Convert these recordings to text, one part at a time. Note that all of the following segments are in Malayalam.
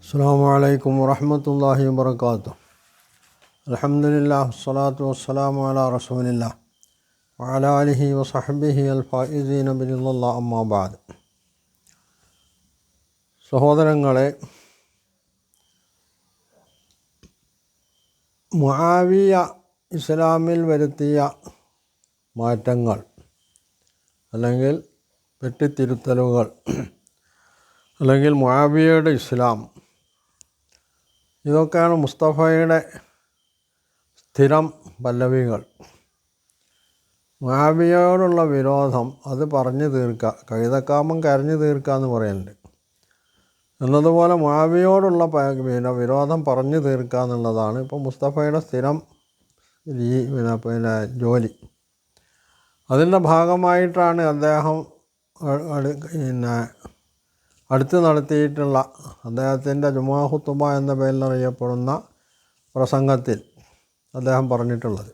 അസ്സലാമു അലൈക്കും വറഹ്മത്തുള്ളാഹി വബറകാതുഹു. അൽഹംദുലില്ലാഹി വസ്സലാത്തു വസ്സലാമു അലാ റസൂലില്ലാഹി വഅലാ ആലിഹി വസഹ്ബിഹി അൽ ഫായിസീന ബിറിളല്ലാഹി അമ്മാ ബഅദ്. സഹോദരങ്ങളെ, മുആവിയ ഇസ്ലാമിൽ വരുത്തിയ മാറ്റങ്ങൾ അല്ലെങ്കിൽ വെട്ടിത്തിരുത്തലുകൾ അല്ലെങ്കിൽ മുആവിയയുടെ ഇസ്ലാം, ഇതൊക്കെയാണ് മുസ്തഫയുടെ സ്ഥിരം പല്ലവികൾ. മുആവിയയോടുള്ള വിരോധം അത് പറഞ്ഞു തീർക്കുക, കഴുതക്കാമം കരഞ്ഞു തീർക്കുക എന്ന് പറയുന്നുണ്ട്. എന്നതുപോലെ മുആവിയയോടുള്ള വിരോധം പറഞ്ഞു തീർക്കുക എന്നുള്ളതാണ് ഇപ്പോൾ മുസ്തഫയുടെ സ്ഥിരം ജോലി. അതിൻ്റെ ഭാഗമായിട്ടാണ് അദ്ദേഹം അടുത്ത് നടത്തിയിട്ടുള്ള അദ്ദേഹത്തിൻ്റെ ജുമുഅ ഖുതുബ എന്ന പേരിൽ അറിയപ്പെടുന്ന പ്രസംഗത്തിൽ അദ്ദേഹം പറഞ്ഞിട്ടുള്ളത്.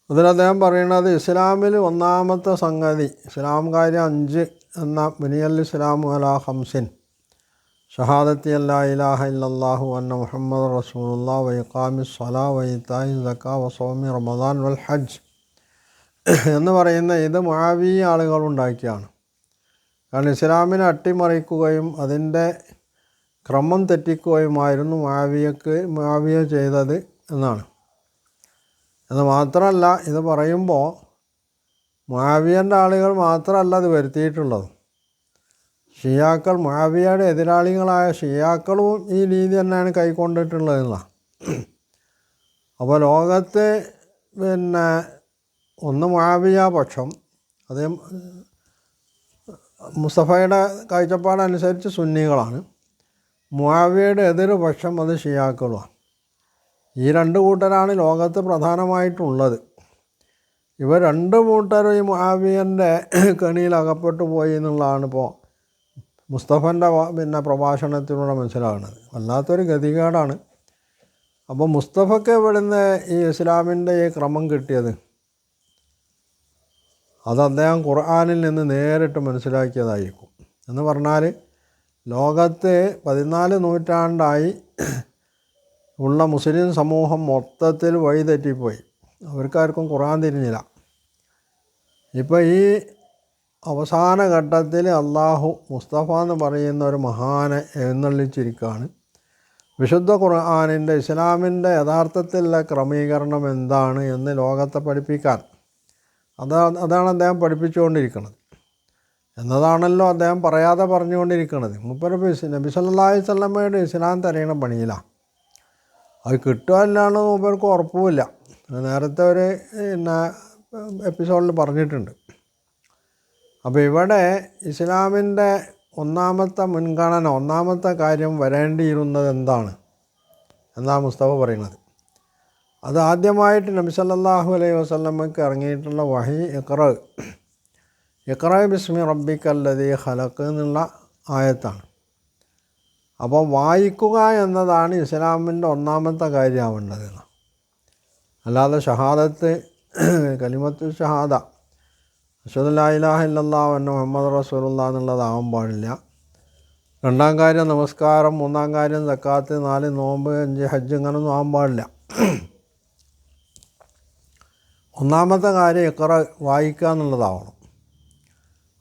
അതിൽ അദ്ദേഹം പറയുന്നത്, ഇസ്ലാമിൽ ഒന്നാമത്തെ സംഗതി, ഇസ്ലാം കാര്യം 5 എന്ന ബുനിയൽ ഇസ്ലാമു അലാ ഖംസിൻ ഷഹാദത്തി അല്ലാ ഇലാഹ ഇല്ലല്ലാഹു അന്ന മുഹമ്മദ് റസൂലുള്ളാഹി വ ഇഖാമിസ് സ്വലാ വ ഈതാഇ സക്കാ വ സൗമി റമദാൻ വൽ ഹജ്ജ് എന്ന് പറയുന്ന ഇത് മുആവിയ ആളുകളുണ്ടാക്കിയാണ്. കാരണം ഇസ്ലാമിനെ അട്ടിമറിക്കുകയും അതിൻ്റെ ക്രമം തെറ്റിക്കുകയുമായിരുന്നു മുആവിയ ചെയ്തത് എന്നാണ്. എന്ന് മാത്രമല്ല, ഇത് പറയുമ്പോൾ മുആവിയൻ്റെ ആളുകൾ മാത്രമല്ല അത് വരുത്തിയിട്ടുള്ളത്. ഷിയാക്കൾ, മുആവിയയുടെ എതിരാളികളായ ഷിയാക്കളും ഈ രീതി തന്നെയാണ് കൈക്കൊണ്ടിട്ടുള്ളതെന്നാണ്. അപ്പോൾ ലോകത്ത് ഒന്ന് മുആവിയ പക്ഷം, അത് മുസ്തഫയുടെ കാഴ്ചപ്പാടനുസരിച്ച് സുന്നികളാണ്. മുആവിയയുടെ എതിർപക്ഷം അത് ഷിയാക്കളുമാണ്. ഈ 2 കൂട്ടരാണ് ലോകത്ത് പ്രധാനമായിട്ടുള്ളത്. ഇവർ 2 കൂട്ടരും ഈ മുആവിയൻ്റെ കെണിയിൽ അകപ്പെട്ടു പോയി എന്നുള്ളതാണ് ഇപ്പോൾ മുസ്തഫൻ്റെ പ്രഭാഷണത്തിലൂടെ മനസ്സിലാകുന്നത്. വല്ലാത്തൊരു ഗതികേടാണ്. അപ്പോൾ മുസ്തഫയ്ക്ക് ഇവിടുന്ന് ഈ ഇസ്ലാമിൻ്റെ ഈ ക്രമം കിട്ടിയത് അത് അദ്ദേഹം ഖുർആനിൽ നിന്ന് നേരിട്ട് മനസ്സിലാക്കിയതായിരിക്കും. എന്ന് പറഞ്ഞാൽ ലോകത്ത് 14 നൂറ്റാണ്ടായി ഉള്ള മുസ്ലിം സമൂഹം മൊത്തത്തിൽ വഴിതെറ്റിപ്പോയി. അവർക്കാർക്കും ഖുർആൻ തിരിഞ്ഞില്ല. ഇപ്പോൾ ഈ അവസാന ഘട്ടത്തിൽ അള്ളാഹു മുസ്തഫ എന്ന് പറയുന്ന ഒരു മഹാനെ എഴുന്നള്ളിച്ചിരിക്കുകയാണ്. വിശുദ്ധ ഖുർആനിൻ്റെ ഇസ്ലാമിൻ്റെ യഥാർത്ഥത്തിലുള്ള ക്രമീകരണം എന്താണ് എന്ന് ലോകത്തെ പഠിപ്പിക്കാൻ അതാണ് അദ്ദേഹം പഠിപ്പിച്ചുകൊണ്ടിരിക്കുന്നത് എന്നതാണല്ലോ അദ്ദേഹം പറയാതെ പറഞ്ഞുകൊണ്ടിരിക്കുന്നത്. മൂപ്പര് നബി സല്ലല്ലാഹു അലൈഹി വസല്ലമയുടെ ഇസ്ലാം തരയണ പണിയിലാണ്. അത് കിട്ടുമല്ലാന്ന് മൂപ്പർക്ക് ഉറപ്പുമില്ല. നേരത്തെ ഒരു എപ്പിസോഡിൽ പറഞ്ഞിട്ടുണ്ട്. അപ്പോൾ ഇവിടെ ഇസ്ലാമിൻ്റെ ഒന്നാമത്തെ മുൻഗണന, ഒന്നാമത്തെ കാര്യം വരേണ്ടിയിരുന്നത് എന്താണ് എന്നാണ് മുസ്തഫ പറയുന്നത്. അത് ആദ്യമായിട്ട് നബി സല്ലല്ലാഹു അലൈഹി വസല്ലമയ്ക്ക് ഇറങ്ങിയിട്ടുള്ള വഹി ഇഖ്റ ബിസ്മി റബ്ബിക്കല്ലദീ ഖലഖ് എന്നുള്ള ആയത്താണ്. അപ്പോൾ വായിക്കുക എന്നതാണ് ഇസ്ലാമിൻ്റെ ഒന്നാമത്തെ കാര്യമാവേണ്ടത്. അല്ലാതെ ഷഹാദത്ത്, കലിമത്തു ഷഹാദ, അശ്ഹദു ലാ ഇലാഹ ഇല്ലല്ലാഹു അന്ന മുഹമ്മദ് റസൂലുള്ളാഹി എന്നുള്ളതാവാൻ പാടില്ല. 2ാം കാര്യം നമസ്കാരം, 3ാം കാര്യം സക്കാത്ത്, 4 നോമ്പ്, 5 ഹജ്ജ്, ഇങ്ങനൊന്നും ആവാൻ പാടില്ല. ഒന്നാമത്തെ കാര്യം ഇഖ്റ, വായിക്കുക എന്നുള്ളതാവണം.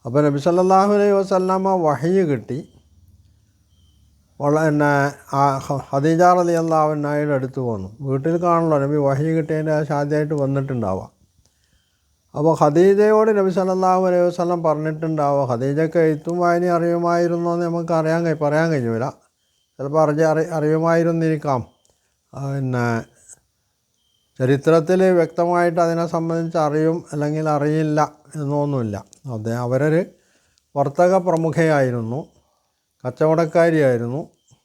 അപ്പോൾ നബി സല്ലല്ലാഹു അലൈഹി വസല്ലമ വഹി കിട്ടി. ഖദീജ റളിയല്ലാഹു അൻഹയുടെ അടുത്ത് വന്നു. വീട്ടിൽ കാണണല്ലോ നബി വഹി കിട്ടിയതിൻ്റെ ആദ്യമായിട്ട് വന്നിട്ടുണ്ടാവുക. അപ്പോൾ ഖദീജയോട് നബി സല്ലല്ലാഹു അലൈഹി വസല്ലം പറഞ്ഞിട്ടുണ്ടാവുക, ഖദീജക്ക് എഴുത്തും വായനയും അറിയുമായിരുന്നോ എന്ന് നമുക്ക് പറയാൻ കഴിയില്ല. ചിലപ്പോൾ അറിയുമായിരുന്നിരിക്കാം. ചരിത്രത്തിൽ വ്യക്തമായിട്ട് അതിനെ സംബന്ധിച്ച് അറിയും അല്ലെങ്കിൽ അറിയില്ല എന്നൊന്നുമില്ല. അവരൊരു വർത്തക പ്രമുഖയായിരുന്നു, കച്ചവടക്കാരിയായിരുന്നു.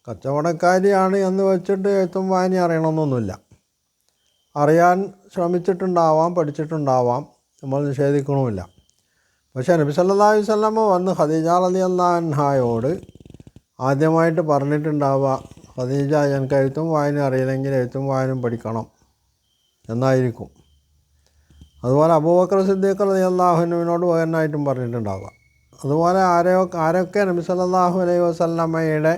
കച്ചവടക്കാരിയാണ് എന്ന് വെച്ചിട്ട് എഴുത്തും വായന അറിയണമെന്നൊന്നുമില്ല. അറിയാൻ ശ്രമിച്ചിട്ടുണ്ടാവാം, പഠിച്ചിട്ടുണ്ടാവാം, നമ്മൾ നിഷേധിക്കണമില്ല. പക്ഷേ നബി സല്ലല്ലാഹു അലൈഹി വസല്ലമ വന്ന് ഖദീജ റളിയല്ലാഹു അൻഹയോട് ആദ്യമായിട്ട് പറഞ്ഞിട്ടുണ്ടാവുക, ഖദീജ, എനിക്ക് എഴുത്തും വായന അറിയില്ലെങ്കിൽ എഴുത്തും വായനയും പഠിക്കണം എന്നായിരിക്കും. അതുപോലെ അബൂബക്കർ സിദ്ദീഖ് റളിയല്ലാഹു അൻഹുവിനോട് പകരനായിട്ടും പറഞ്ഞിട്ടുണ്ടാവുക. അതുപോലെ ആരൊക്കെ നബി സല്ലല്ലാഹു അലൈഹി വസല്ലമയുടെ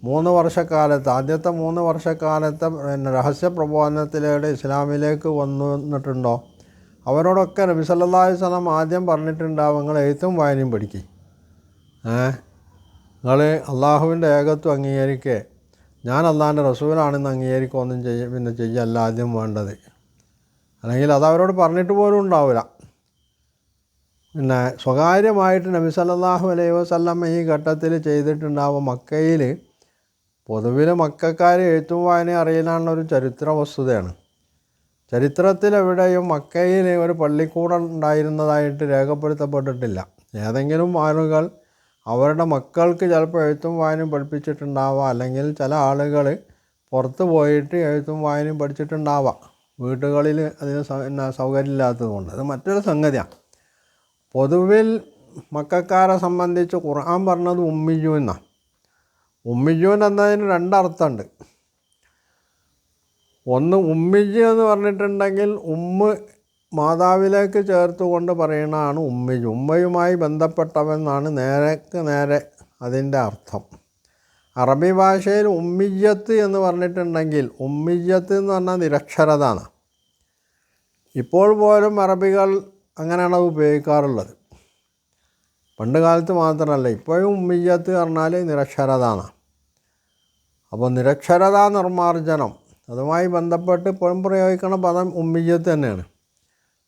3 വർഷക്കാലത്ത് ആദ്യത്തെ 3 വർഷക്കാലത്തെ രഹസ്യ പ്രബോധനത്തിലൂടെ ഇസ്ലാമിലേക്ക് വന്നിട്ടുണ്ടോ അവരോടൊക്കെ നബി സല്ലല്ലാഹു അലൈഹി വസല്ലം ആദ്യം പറഞ്ഞിട്ടുണ്ടാവും, നിങ്ങൾ എഴുത്തും വായനയും പഠിക്കുക, നിങ്ങൾ അള്ളാഹുവിൻ്റെ ഏകത്വം അംഗീകരിക്കുക, ഞാൻ അള്ളാഹിൻ്റെ റസൂലാണെന്ന് അംഗീകരിക്കുകയൊന്നും ചെയ്യല്ല ആദ്യം വേണ്ടത്. അല്ലെങ്കിൽ അതവരോട് പറഞ്ഞിട്ട് പോലും ഉണ്ടാവില്ല. പിന്നെ സ്വകാര്യമായിട്ട് നബി സല്ലല്ലാഹു അലൈഹി വസല്ലം ഈ ഘട്ടത്തിൽ ചെയ്തിട്ടുണ്ടാവും. മക്കയിൽ പൊതുവിൽ മക്കക്കാർ എഴുത്തും വായനയും അറിയില്ലാന്നുള്ളൊരു ചരിത്ര വസ്തുതയാണ്. ചരിത്രത്തിലെവിടെയും മക്കയിൽ ഒരു പള്ളിക്കൂടം ഉണ്ടായിരുന്നതായിട്ട് രേഖപ്പെടുത്തപ്പെട്ടിട്ടില്ല. ഏതെങ്കിലും ആളുകൾ അവരുടെ മക്കൾക്ക് ചിലപ്പോൾ എഴുത്തും വായനയും പഠിപ്പിച്ചിട്ടുണ്ടാവാം, അല്ലെങ്കിൽ ചില ആളുകൾ പുറത്ത് പോയിട്ട് എഴുത്തും വായനയും പഠിച്ചിട്ടുണ്ടാവാം, വീടുകളിൽ അതിന് സൗകര്യമില്ലാത്തത് കൊണ്ട്. അത് മറ്റൊരു സംഗതിയാണ്. പൊതുവിൽ മക്കക്കാരെ സംബന്ധിച്ച് ഖുർആൻ പറഞ്ഞത് ഉമ്മിയ്യൂൻ എന്നാണ്. ഉമ്മിയ്യൂൻ എന്നതിന് 2 അർത്ഥമുണ്ട്. ഒന്ന് ഉമ്മിയ്യ് എന്ന് പറഞ്ഞിട്ടുണ്ടെങ്കിൽ മാതാവിലേക്ക് ചേർത്തുകൊണ്ട് പറയുന്നതാണ് ഉമ്മിയ്യ്. ഉമ്മയുമായി ബന്ധപ്പെട്ടവെന്നാണ് നേരെ അതിൻ്റെ അർത്ഥം. അറബി ഭാഷയിൽ ഉമ്മിയ്യത്ത് എന്ന് പറഞ്ഞിട്ടുണ്ടെങ്കിൽ ഉമ്മിയ്യത്ത് എന്ന് പറഞ്ഞാൽ നിരക്ഷരത ആണ്. ഇപ്പോൾ പോലും അറബികൾ അങ്ങനെയാണ് അത് ഉപയോഗിക്കാറുള്ളത്. പണ്ട് കാലത്ത് മാത്രമല്ല, ഇപ്പോഴും ഉമ്മിയ്യത്ത് പറഞ്ഞാൽ നിരക്ഷരത ആണ്. അപ്പോൾ നിരക്ഷരതാ നിർമ്മാർജ്ജനം അതുമായി ബന്ധപ്പെട്ട് ഇപ്പോഴും പ്രയോഗിക്കുന്ന പദം ഉമ്മിയ്യത്ത് തന്നെയാണ്.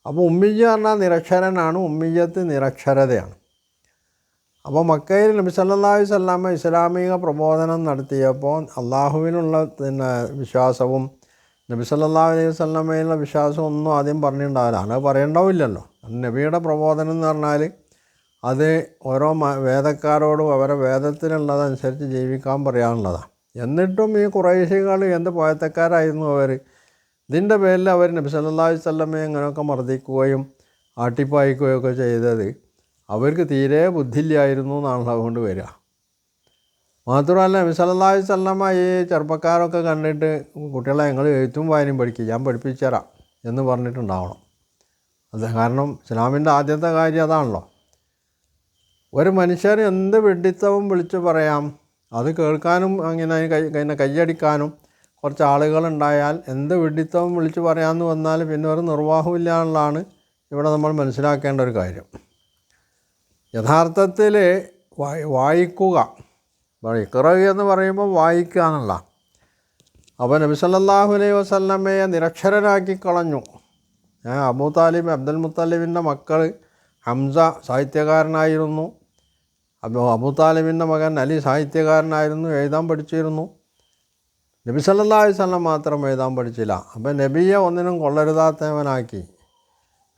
അപ്പോൾ ഉമ്മിയ്യ് പറഞ്ഞാൽ നിരക്ഷരനാണ്, ഉമ്മിയ്യത്ത് നിരക്ഷരതയാണ്. അപ്പോൾ മക്കയിൽ നബി സല്ലല്ലാഹു അലൈഹി വസല്ലം ഇസ്ലാമിക പ്രബോധനം നടത്തിയപ്പോൾ അള്ളാഹുവിനുള്ള വിശ്വാസവും നബി സല്ലല്ലാഹു അലൈഹി വസല്ലമയിലുള്ള വിശ്വാസവും ഒന്നും ആദ്യം പറഞ്ഞിട്ടുണ്ടാവില്ല. അത് പറയേണ്ടാവില്ലല്ലോ. നബിയുടെ പ്രബോധനം എന്ന് പറഞ്ഞാൽ അത് ഓരോ വേദക്കാരോടും അവരെ വേദത്തിലുള്ളതനുസരിച്ച് ജീവിക്കാൻ പറയാനുള്ളതാണ്. എന്നിട്ടും ഈ ഖുറൈശികൾ എന്ത് പോയത്തക്കാരായിരുന്നു അവർ. ഇതിൻ്റെ പേരിൽ അവർ നബി സല്ലല്ലാഹു അലൈഹി വസല്ലമയെ ഇങ്ങനെയൊക്കെ മർദ്ദിക്കുകയും ആട്ടിപ്പായിക്കുകയൊക്കെ ചെയ്തത് അവർക്ക് തീരെ ബുദ്ധിയില്ലായിരുന്നു എന്നാണ് അതുകൊണ്ട് വരിക. മാത്രമല്ല നബി സല്ലല്ലാഹു അലൈഹി വസല്ലമ ഈ ചെറുപ്പക്കാരൊക്കെ കണ്ടിട്ട് കുട്ടികളെ ഞങ്ങൾ എഴുത്തും വായനയും പഠിക്കുക, ഞാൻ പഠിപ്പിച്ചു തരാം എന്ന് പറഞ്ഞിട്ടുണ്ടാവണം. അത് കാരണം ഇസ്ലാമിൻ്റെ ആദ്യത്തെ കാര്യം അതാണല്ലോ. ഒരു മനുഷ്യർ എന്ത് വിഡ്ഢിത്തവും വിളിച്ചു പറയാം, അത് കേൾക്കാനും അങ്ങനെ കയ്യടിക്കാനും കുറച്ച് ആളുകളുണ്ടായാൽ എന്ത് വിഡ്ഢിത്തവും വിളിച്ചു പറയാമെന്ന് വന്നാൽ പിന്നെ ഒരു നിർവാഹമില്ല എന്നുള്ളതാണ് ഇവിടെ നമ്മൾ മനസ്സിലാക്കേണ്ട ഒരു കാര്യം. യഥാർത്ഥത്തിൽ വായിക്കുക, ഇഖ്റ എന്ന് പറയുമ്പോൾ വായിക്കുക എന്നുള്ള. അപ്പോൾ നബി സല്ലല്ലാഹു അലൈഹി വസല്ലമയെ നിരക്ഷരരാക്കി കളഞ്ഞു. അബൂ താലിബ് അബ്ദുൽ മുത്തലിബിൻ്റെ മക്കൾ ഹംസ സാഹിത്യകാരനായിരുന്നു. അബൂ താലിബിൻ്റെ മകൻ അലി സാഹിത്യകാരനായിരുന്നു, എഴുതാൻ പഠിച്ചിരുന്നു. നബി സല്ലല്ലാഹു അലൈഹി വസല്ലം മാത്രം എഴുതാൻ പഠിച്ചില്ല. അപ്പോൾ നബിയെ ഒന്നിനും കൊള്ളരുതാത്തവനാക്കി.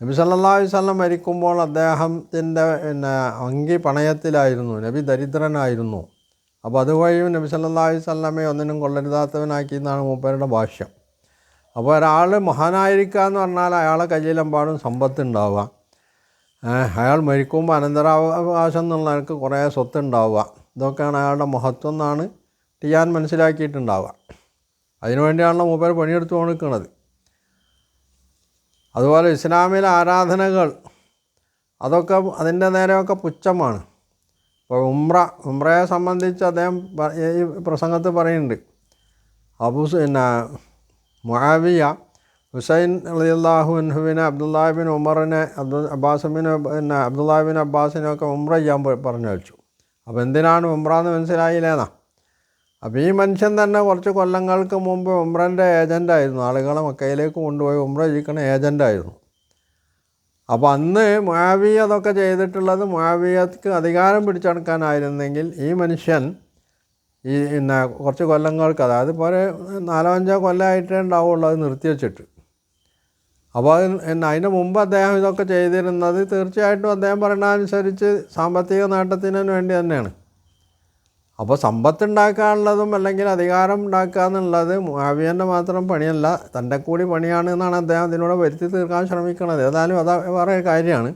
നബി സല്ലല്ലാഹു അലൈഹി വസല്ലം മരിക്കുമ്പോൾ അദ്ദേഹത്തിൻ്റെ അങ്കി പണയത്തിലായിരുന്നു, നബി ദരിദ്രനായിരുന്നു. അപ്പോൾ അതുവഴിയും നബി സല്ലല്ലാഹു അലൈഹി വസല്ലമയെ ഒന്നിനും കൊള്ളരുതാത്തവനാക്കി എന്നാണ് മൂപ്പരുടെ ഭാഷ്യം. അപ്പോൾ ഒരാൾ മഹാനായിരിക്കുക എന്ന് പറഞ്ഞാൽ അയാളെ കയ്യിലെമ്പാടും സമ്പത്തുണ്ടാവുക, അയാൾ മരിക്കുമ്പോൾ അനന്തരാവകാശം എന്നുള്ള അയാൾക്ക് കുറേ സ്വത്തുണ്ടാവുക, ഇതൊക്കെയാണ് അയാളുടെ മഹത്വം എന്നാണ് ടിയാൻ മനസ്സിലാക്കിയിട്ടുണ്ടാവുക. അതിനുവേണ്ടിയാണല്ലോ മൂപ്പർ പണിയെടുത്ത് കൊടുക്കുന്നത്. അതുപോലെ ഇസ്ലാമിലെ ആരാധനകൾ അതൊക്കെ അതിൻ്റെ നേരെയൊക്കെ പുച്ഛമാണ്. ഇപ്പോൾ ഉംറയെ സംബന്ധിച്ച് അദ്ദേഹം ഈ പ്രസംഗത്തിൽ പറയുന്നുണ്ട്, മുആവിയ ഹുസൈൻ റളിയല്ലാഹു അൻഹുവിനെ അബ്ദുല്ലാഹിബിൻ ഉമറിനെ അബ്ദുല്ലാഹിബിൻ അബ്ബാസിനെയൊക്കെ ഉംറ ചെയ്യാൻ പറഞ്ഞു വെച്ചു. അപ്പോൾ എന്തിനാണ് ഉംറ എന്ന് മനസ്സിലായില്ലേന്നാ. അപ്പോൾ ഈ മനുഷ്യൻ തന്നെ കുറച്ച് കൊല്ലങ്ങൾക്ക് മുമ്പ് ഉംറൻ്റെ ഏജൻ്റായിരുന്നു, ആളുകളെ മക്കയിലേക്ക് കൊണ്ടുപോയി ഉംറ ചെയ്യിക്കണ ഏജൻ്റായിരുന്നു. അപ്പോൾ അന്ന് മുആവിയ അതൊക്കെ ചെയ്തിട്ടുള്ളത് മുആവിയക്ക് അധികാരം പിടിച്ചെടുക്കാനായിരുന്നെങ്കിൽ ഈ മനുഷ്യൻ ഈ കുറച്ച് കൊല്ലങ്ങൾക്ക്, അതായത് ഇപ്പോൾ ഒരു 4-5 കൊല്ലമായിട്ടേ ഉണ്ടാവുള്ളൂ അത് നിർത്തിവെച്ചിട്ട്. അപ്പോൾ അതിന് മുമ്പ് അദ്ദേഹം ഇതൊക്കെ ചെയ്തിരുന്നത് തീർച്ചയായിട്ടും അദ്ദേഹം പറയുന്നതനുസരിച്ച് സാമ്പത്തിക നേട്ടത്തിന് വേണ്ടി തന്നെയാണ്. അപ്പോൾ സമ്പത്തുണ്ടാക്കാനുള്ളതും അല്ലെങ്കിൽ അധികാരം ഉണ്ടാക്കുക എന്നുള്ളത് മുആവിയൻ്റെ മാത്രം പണിയല്ല, തൻ്റെ കൂടി പണിയാണ് എന്നാണ് അദ്ദേഹം അതിലൂടെ വരുത്തി തീർക്കാൻ ശ്രമിക്കുന്നത്. ഏതായാലും അത് വേറെ കാര്യമാണ്.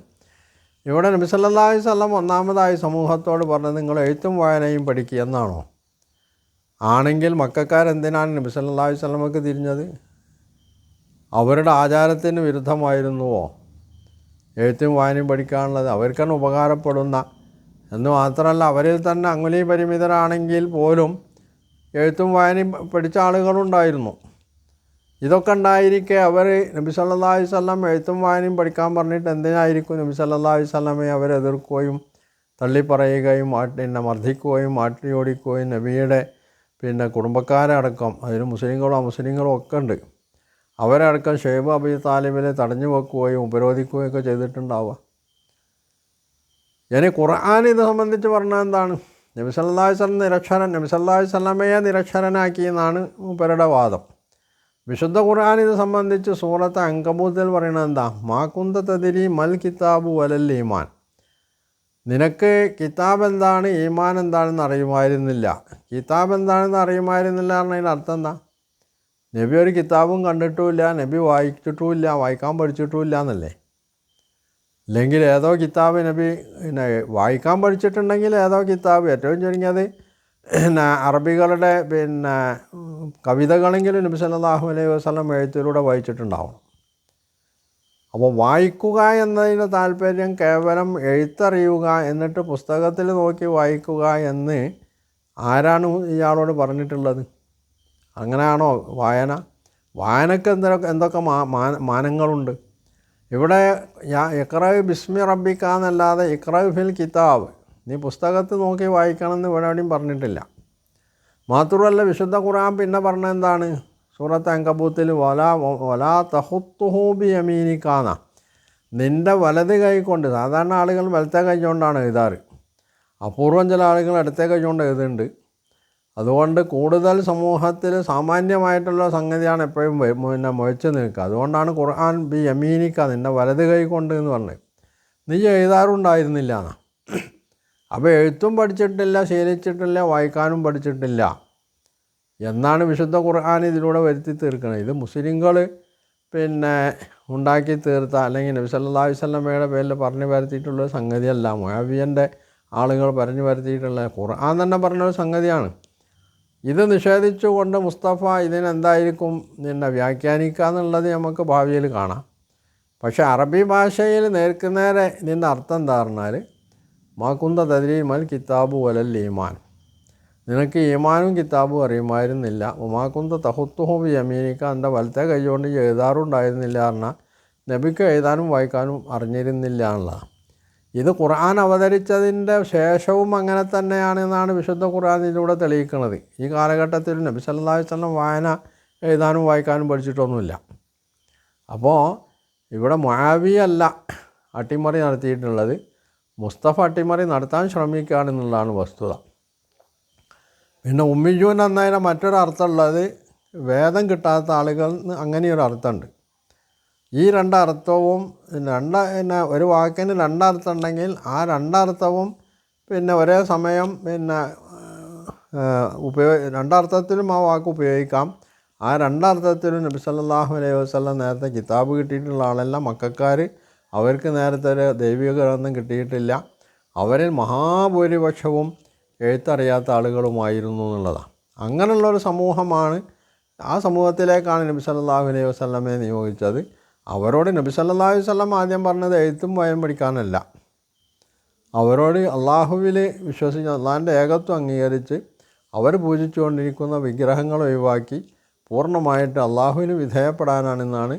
ഇവിടെ നബി സല്ലല്ലാഹു അലൈഹി വസല്ലം ഒന്നാമതായി സമൂഹത്തോട് പറഞ്ഞത് നിങ്ങൾ എഴുത്തും വായനയും പഠിക്കുക എന്നാണോ? ആണെങ്കിൽ മക്കക്കാരെന്തിനാണ് നബി സല്ലല്ലാഹു അലൈഹി വസല്ലമക്ക് തിരിഞ്ഞത്? അവരുടെ ആചാരത്തിന് വിരുദ്ധമായിരുന്നുവോ എഴുത്തും വായനയും പഠിക്കാനുള്ളത്? അവർക്കാണ് ഉപകാരപ്പെടുന്ന എന്ന് മാത്രമല്ല, അവരിൽ തന്നെ അംഗുലി പരിമിതരാണെങ്കിൽ പോലും എഴുത്തും വായനയും പഠിച്ച ആളുകളുണ്ടായിരുന്നു. ഇതൊക്കെ ഉണ്ടായിരിക്കെ അവർ നബി സല്ലല്ലാഹു അലൈഹി വസല്ലം എഴുത്തും വായനയും പഠിക്കാൻ പറഞ്ഞിട്ട് എന്തിനായിരിക്കും നബി സല്ലല്ലാഹു അലൈഹി വസല്ലമയെ അവരെതിർക്കുകയും തള്ളിപ്പറയുകയും മർദ്ദിക്കുകയും ഓടിക്കുകയും നബിയുടെ കുടുംബക്കാരെ അടക്കം അതിൽ മുസ്ലിങ്ങളും ഒക്കെ ഉണ്ട്, അവരടക്കം ഷുഐബ് അബി താലിബിനെ തടഞ്ഞു വെക്കുകയും ഉപരോധിക്കുകയും ഒക്കെ ചെയ്തിട്ടുണ്ടാവുക. ഇനി ഖുർആൻ ഇത് സംബന്ധിച്ച് പറഞ്ഞാൽ എന്താണ്? നബി സല്ലല്ലാഹു അലൈഹി വസല്ലം നബി സല്ലല്ലാഹു അലൈഹി വസല്ലമയെ നിരക്ഷരനാക്കി എന്നാണ് മൂപ്പരുടെ വാദം. വിശുദ്ധ ഖുർആൻ ഇത് സംബന്ധിച്ച് സൂറത്ത് അൻകബൂത്തിൽ പറയുന്നത് എന്താ? മാ കുന്ത തദ്രി മൽ കിതാബു വലൽ ഈമാൻ, നിനക്ക് കിതാബ് എന്താണ് ഈമാൻ എന്താണെന്ന് അറിയുമായിരുന്നില്ല. കിതാബ് എന്താണെന്ന് അറിയുമായിരുന്നില്ല എന്നതിൻ്റെ അർത്ഥം എന്താ? നബി ഒരു കിതാബും കണ്ടിട്ടുമില്ല, നബി വായിച്ചിട്ടുമില്ല, വായിക്കാൻ പഠിച്ചിട്ടുമില്ല എന്നല്ലേ? അല്ലെങ്കിൽ ഏതോ കിതാബ് നബി വായിക്കാൻ പഠിച്ചിട്ടുണ്ടെങ്കിൽ ഏതോ കിതാബ്, ഏറ്റവും ചുരുങ്ങിയത് അറബികളുടെ കവിതകളെങ്കിലും നബി സല്ലല്ലാഹു അലൈഹി വസല്ലം എഴുത്തിലൂടെ വായിച്ചിട്ടുണ്ടാവണം. അപ്പോൾ വായിക്കുക എന്നതിൻ്റെ താല്പര്യം കേവലം എഴുത്തറിയുക എന്നിട്ട് പുസ്തകത്തിൽ നോക്കി വായിക്കുക എന്ന് ആരാണ് ഇയാളോട് പറഞ്ഞിട്ടുള്ളത്? അങ്ങനെയാണോ വായന? വായനക്ക് എന്തൊക്കെ മാനങ്ങളുണ്ട്. ഇവിടെ ഇഖ്റ ബിസ്മി റബ്ബിക എന്നല്ലാതെ ഇഖ്റ ഫിൽ കിതാബ്, നീ പുസ്തകത്തിൽ നോക്കി വായിക്കണമെന്ന് ഇവിടെ എവിടെയും പറഞ്ഞിട്ടില്ല. മാത്രമല്ല വിശുദ്ധ ഖുർആൻ പിന്നെ പറഞ്ഞത് എന്താണ്? സൂറത്ത് അൻകബൂത്തിൽ വലാ തഖുത്തുഹു ബിയമീനിക, നിൻ്റെ വലത് കൈ കൊണ്ട്. സാധാരണ ആളുകൾ വലത്തെ കൈ കൊണ്ടാണ് എഴുതാറ്, അപൂർവം ചില ആളുകൾ ഇടത്തെ കൈ കൊണ്ട് എഴുതുന്നുണ്ട്. അതുകൊണ്ട് കൂടുതൽ സമൂഹത്തിൽ സാമാന്യമായിട്ടുള്ള സംഗതിയാണ് എപ്പോഴും മുഴച്ച് നിൽക്കുക. അതുകൊണ്ടാണ് ഖുർആൻ ബി യമീനിക, നിൻ്റെ വലത് കൈ കൊണ്ട് എന്ന് പറഞ്ഞത്. നീ എഴുതാറുണ്ടായിരുന്നില്ല എന്നാ. അപ്പോൾ എഴുത്തും പഠിച്ചിട്ടില്ല, ശീലിച്ചിട്ടില്ല, വായിക്കാനും പഠിച്ചിട്ടില്ല എന്നാണ് വിശുദ്ധ ഖുർആൻ ഇതിലൂടെ വരുത്തി തീർക്കുന്നത്. ഇത് മുസ്ലിങ്ങൾ ഉണ്ടാക്കി തീർത്ത, അല്ലെങ്കിൽ നബി സല്ലല്ലാഹു അലൈഹി വസല്ലമയുടെ പേരിൽ പറഞ്ഞു വരുത്തിയിട്ടുള്ള സംഗതിയല്ല, മുആവിയൻ്റെ ആളുകൾ പറഞ്ഞു വരുത്തിയിട്ടുള്ള ഖുർആൻ തന്നെ പറഞ്ഞൊരു സംഗതിയാണ്. ഇത് നിഷേധിച്ചുകൊണ്ട് മുസ്തഫ ഇതിനെന്തായിരിക്കും വ്യാഖ്യാനിക്കുക എന്നുള്ളത് നമുക്ക് ഭാവിയിൽ കാണാം. പക്ഷേ അറബി ഭാഷയിൽ നേർക്കുനേരെ ഇതിൻ്റെ അർത്ഥം എന്താ പറഞ്ഞാൽ മാ കുന്ത തദ്രി മൽ കിതാബു വലൽ ഈമാൻ, നിനക്ക് ഈമാനും കിതാബും അറിയുമായിരുന്നില്ല. മാ കുന്ത തഖുത്തുഹു ബിയമീനിക, എൻ്റെ വലത്തെ കൈകൊണ്ട് എഴുതാറുണ്ടായിരുന്നില്ല പറഞ്ഞാൽ നബിക്ക് എഴുതാനും വായിക്കാനും അറിഞ്ഞിരുന്നില്ല എന്നുള്ളതാണ്. ഇത് ഖുർആൻ അവതരിച്ചതിൻ്റെ ശേഷവും അങ്ങനെ തന്നെയാണെന്നാണ് വിശുദ്ധ ഖുർആനിലൂടെ തെളിയിക്കുന്നത്. ഈ കാലഘട്ടത്തിൽ നബി സല്ലല്ലാഹു അലൈഹി വസല്ലം വായന എഴുതാനും വായിക്കാനും പഠിച്ചിട്ടൊന്നുമില്ല. അപ്പോൾ ഇവിടെ മുആവിയ അല്ല അട്ടിമറി നടത്തിയിട്ടുള്ളത്, മുസ്തഫ അട്ടിമറി നടത്താൻ ശ്രമിക്കുകയാണെന്നുള്ളതാണ് വസ്തുത. പിന്നെ ഉമ്മിയൂൻ എന്നതിന് മറ്റൊരു അർത്ഥമുള്ളത് വേദം കിട്ടാത്ത ആളുകൾ, അങ്ങനെയൊരു അർത്ഥമുണ്ട്. ഈ രണ്ടർത്ഥവും ഒരു വാക്കിന് രണ്ടർത്ഥം ഉണ്ടെങ്കിൽ ആ രണ്ടർത്ഥവും ഒരേ സമയം രണ്ടർത്ഥത്തിലും ആ വാക്ക് ഉപയോഗിക്കാം. ആ രണ്ടർത്ഥത്തിലും നബി സല്ലല്ലാഹു അലൈഹി വസല്ലം നേരത്തെ കിതാബ് കിട്ടിയിട്ടുള്ള ആളെല്ലാം മക്കക്കാർ, അവർക്ക് നേരത്തെ ഒരു ദൈവിക ഗ്രന്ഥം കിട്ടിയിട്ടില്ല. അവരിൽ മഹാഭൂരിപക്ഷവും എഴുത്തറിയാത്ത ആളുകളുമായിരുന്നു എന്നുള്ളതാണ്. അങ്ങനെയുള്ളൊരു സമൂഹമാണ്, ആ സമൂഹത്തിലേക്കാണ് നബി സല്ലല്ലാഹു അലൈഹി വസല്ലമയെ നിയോഗിച്ചത്. അവരോട് നബി സല്ലല്ലാഹു അലൈഹി വസല്ലം ആദ്യം പറഞ്ഞത് എഴുത്തും വായനയും പഠിക്കാനല്ല, അവരോട് അള്ളാഹുവിൽ വിശ്വസിച്ച് അള്ളാഹിൻ്റെ ഏകത്വം അംഗീകരിച്ച് അവർ പൂജിച്ചുകൊണ്ടിരിക്കുന്ന വിഗ്രഹങ്ങൾ ഒഴിവാക്കി പൂർണ്ണമായിട്ട് അള്ളാഹുവിന് വിധേയപ്പെടാനാണെന്നാണ്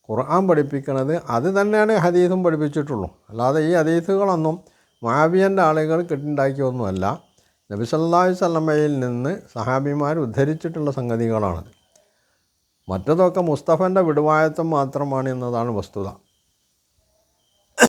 ഖുർആൻ പഠിപ്പിക്കുന്നത്. അത് തന്നെയാണ് ഹദീസും പഠിപ്പിച്ചിട്ടുള്ളൂ. അല്ലാതെ ഈ ഹദീസുകളൊന്നും മുആവിയൻ്റെ ആളുകൾ കെട്ടുണ്ടാക്കിയൊന്നുമല്ല, നബി സല്ലല്ലാഹു അലൈഹി വസല്ലമയിൽ നിന്ന് സഹാബിമാർ ഉദ്ധരിച്ചിട്ടുള്ള സംഗതികളാണ്. മറ്റതൊക്കെ മുസ്തഫൻ്റെ വിടുവായത്വം മാത്രമാണ് എന്നതാണ് വസ്തുത.